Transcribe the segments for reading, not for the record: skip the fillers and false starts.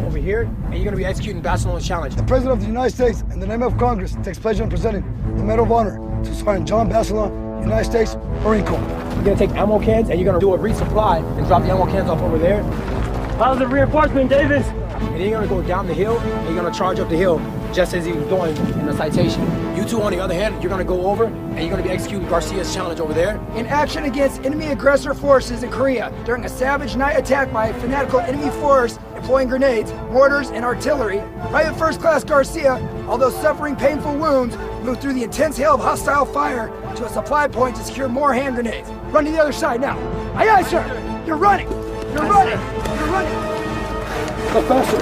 over here, and you're gonna be executing Barcelona's challenge. The President of the United States, in the name of Congress, takes pleasure in presenting the Medal of Honor to Sergeant John Barcelona, United States Marine Corps. You're gonna take ammo cans, and you're gonna do a resupply and drop the ammo cans off over there. Positive reinforcement, Davis. And then you're gonna go down the hill, and you're gonna charge up the hill, just as he was doing in the citation. You two, on the other hand, you're gonna go over, and you're gonna be executing Garcia's challenge over there. In action against enemy aggressor forces in Korea during a savage night attack by a fanatical enemy force employing grenades, mortars, and artillery, Private First Class Garcia, although suffering painful wounds, moved through the intense hail of hostile fire to a supply point to secure more hand grenades. Run to the other side now. Aye, aye, sir. You're running. You're running. You're running. Go faster.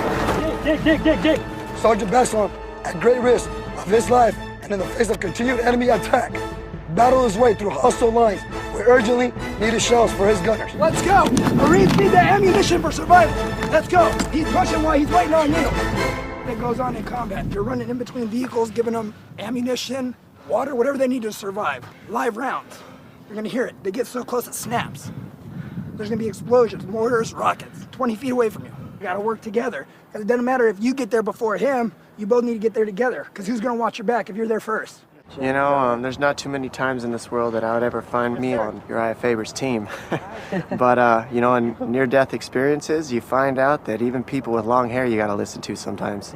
Dig. Sergeant Barcelona, at great risk of his life and in the face of continued enemy attack, battled his way through hostile lines with urgently needed shells for his gunners. Let's go. Marines need that ammunition for survival. Let's go. He's pushing while he's waiting on you. That goes on in combat. You're running in between vehicles, giving them ammunition, water, whatever they need to survive. Live rounds. You're gonna hear it. They get so close it snaps. There's gonna be explosions, mortars, rockets, 20 feet away from you. You gotta work together. Because it doesn't matter if you get there before him, you both need to get there together. Because who's gonna watch your back if you're there first? You know, there's not too many times in this world that I would ever find me on your iiFaber's team. But, you know, in near-death experiences, you find out that even people with long hair you gotta listen to sometimes.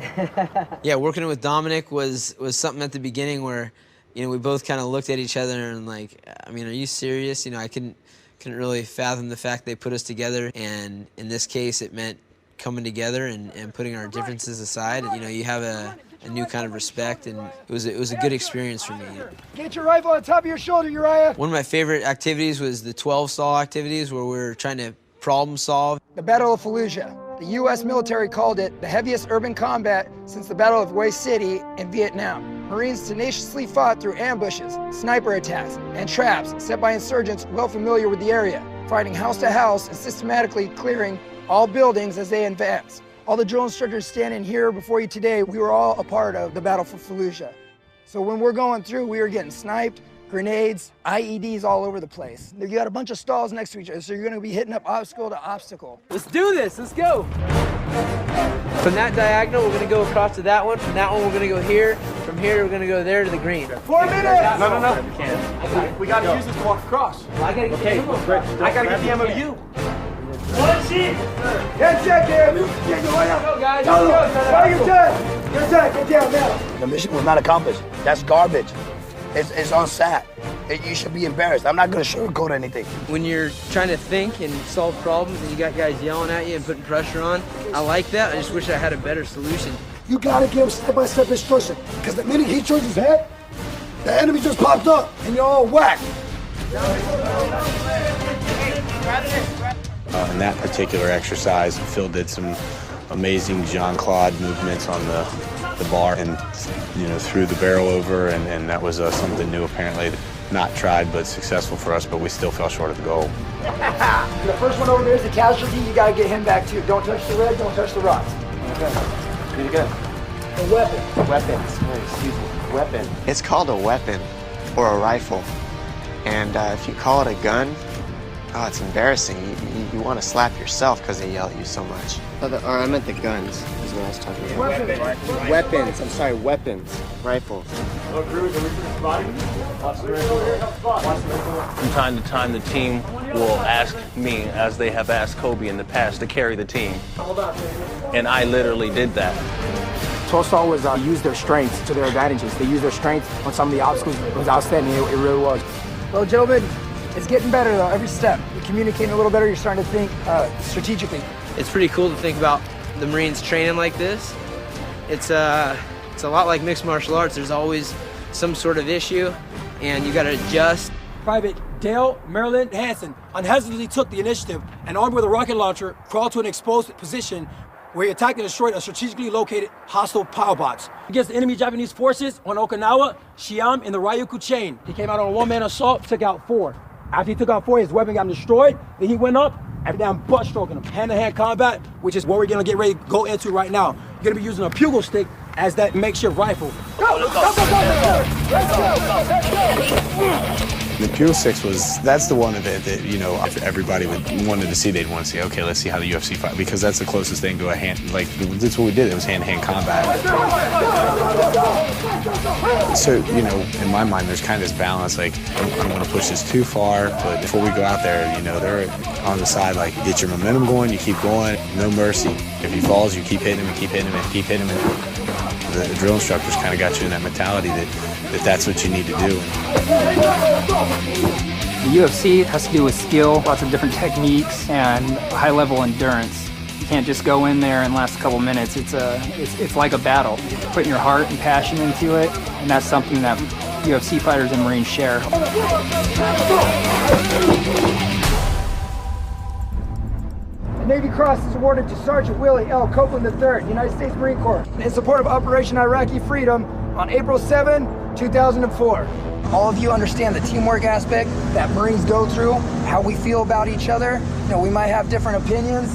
Yeah, working with Dominic was something at the beginning where, you know, we both kind of looked at each other and like, I mean, are you serious? You know, I couldn't really fathom the fact they put us together, and in this case it meant coming together and putting our differences aside. You know, you have a new kind of respect, and it was a good experience for me. Get your rifle on top of your shoulder, Uriah. One of my favorite activities was the 12 stall activities, where we were trying to problem solve. The Battle of Fallujah. The U.S. military called it the heaviest urban combat since the Battle of Hue City in Vietnam. Marines tenaciously fought through ambushes, sniper attacks, and traps set by insurgents well familiar with the area, fighting house to house and systematically clearing all buildings as they advance. All the drill instructors standing here before you today, we were all a part of the Battle for Fallujah. So when we're going through, we were getting sniped, grenades, IEDs all over the place. You got a bunch of stalls next to each other, so you're gonna be hitting up obstacle to obstacle. Let's do this. Let's go. From that diagonal, we're gonna go across to that one. From that one, we're gonna go here. From here, we're gonna go there to the green. 4 minutes! No. We gotta use this to walk across. I gotta get the MOU. One sheet! Get check here! Go, guys. Go, get down! Get down now! The mission was not accomplished. That's garbage. It's unsat. You should be embarrassed. I'm not gonna sugarcoat anything. When you're trying to think and solve problems and you got guys yelling at you and putting pressure on, I like that. I just wish I had a better solution. You gotta give him step-by-step instruction, because the minute he turns his head, the enemy just popped up, and you're all whacked. In that particular exercise, Phil did some amazing Jean-Claude movements on the bar and, you know, threw the barrel over, and that was something new apparently. Not tried, but successful for us, but we still fell short of the goal. The first one over there is the casualty. You gotta get him back too. Don't touch the red, don't touch the rocks. Okay. Pretty good. The weapon. Weapons. Excuse me. Weapon. It's called a weapon or a rifle. And if you call it a gun, oh, it's embarrassing. You want to slap yourself because they yell at you so much. Or I meant the guns is what I was talking about. Weapons. I'm sorry, weapons. Rifles. From time to time, the team will ask me, as they have asked Kobe in the past, to carry the team. And I literally did that. 12 stall was use their strengths to their advantages. They used their strengths on some of the obstacles. It was outstanding. It really was. Well, gentlemen, it's getting better though, every step. You're communicating a little better, you're starting to think strategically. It's pretty cool to think about the Marines training like this. It's a lot like mixed martial arts. There's always some sort of issue, and you got to adjust. Private Dale Maryland Hansen unhesitantly took the initiative and, armed with a rocket launcher, crawled to an exposed position where he attacked and destroyed a strategically located hostile power box. Against the enemy Japanese forces on Okinawa, Shiam, and the Ryukyu chain. He came out on a one-man assault, took out 4. After he took out 4, his weapon got destroyed. Then he went up and down butt stroking him. Hand-to-hand combat, which is what we're gonna get ready to go into right now. You're gonna be using a bugle stick as that makeshift rifle. Go! Let's go! The Pure 6 that's the one event that, you know, if everybody wanted to see, they'd want to see, okay, let's see how the UFC fight, because that's the closest thing to a hand, like, that's what we did, it was hand-to-hand combat. So, you know, in my mind, there's kind of this balance, like, I don't want to push this too far, but before we go out there, you know, they're on the side, like, get your momentum going, you keep going, no mercy. If he falls, you keep hitting him and keep hitting him and keep hitting him. And the drill instructors kind of got you in that mentality that's what you need to do. The UFC has to do with skill, lots of different techniques, and high-level endurance. You can't just go in there and last a couple minutes. It's like a battle. You're putting your heart and passion into it, and that's something that UFC fighters and Marines share. The Navy Cross is awarded to Sergeant Willie L. Copeland III, United States Marine Corps, in support of Operation Iraqi Freedom on April 7, 2004. All of you understand the teamwork aspect that Marines go through, how we feel about each other. You know, we might have different opinions,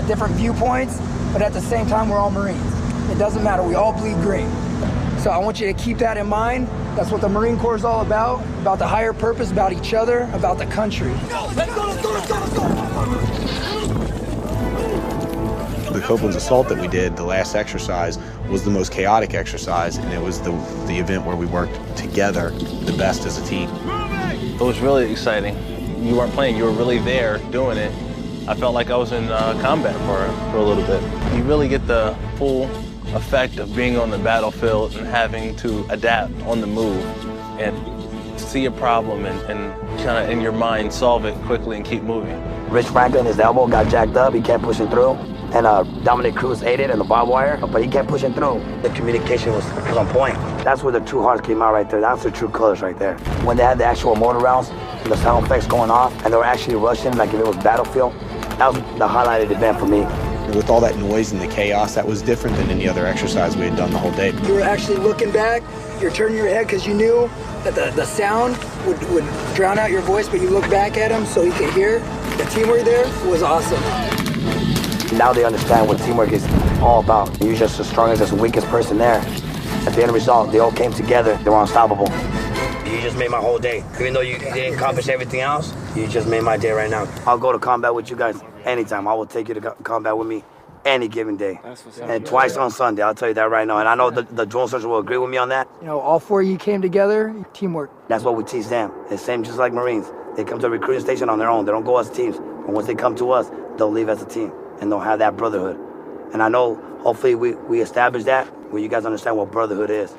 different viewpoints, but at the same time, we're all Marines. It doesn't matter, we all bleed green. So I want you to keep that in mind. That's what the Marine Corps is all about the higher purpose, about each other, about the country. The Copeland's assault that we did, the last exercise, was the most chaotic exercise, and it was the event where we worked together the best as a team. It was really exciting. You weren't playing, you were really there doing it. I felt like I was in combat for a little bit. You really get the full effect of being on the battlefield and having to adapt on the move and see a problem and kind of in your mind solve it quickly and keep moving. Rich Franklin, his elbow got jacked up, he kept pushing through. And Dominic Cruz ate it in the barbed wire, but he kept pushing through. The communication was on point. That's where the true hearts came out right there. That's the true colors right there. When they had the actual mortar rounds, and the sound effects going off, and they were actually rushing like if it was battlefield, that was the highlighted event for me. With all that noise and the chaos, that was different than any other exercise we had done the whole day. You were actually looking back, you're turning your head because you knew that the sound would drown out your voice, but you look back at him so you could hear. The teamwork there was awesome. Now they understand what teamwork is all about. You're just as strong as the weakest person there. At the end result, they all came together. They were unstoppable. You just made my whole day. Even though you didn't accomplish everything else, you just made my day right now. I'll go to combat with you guys anytime. I will take you to combat with me any given day. And twice on Sunday, I'll tell you that right now. And I know the drill instructor will agree with me on that. You know, all four of you came together, teamwork. That's what we teach them. It's same just like Marines. They come to a recruiting station on their own. They don't go as teams. And once they come to us, they'll leave as a team. And they'll have that brotherhood. And I know, hopefully, we establish that where you guys understand what brotherhood is.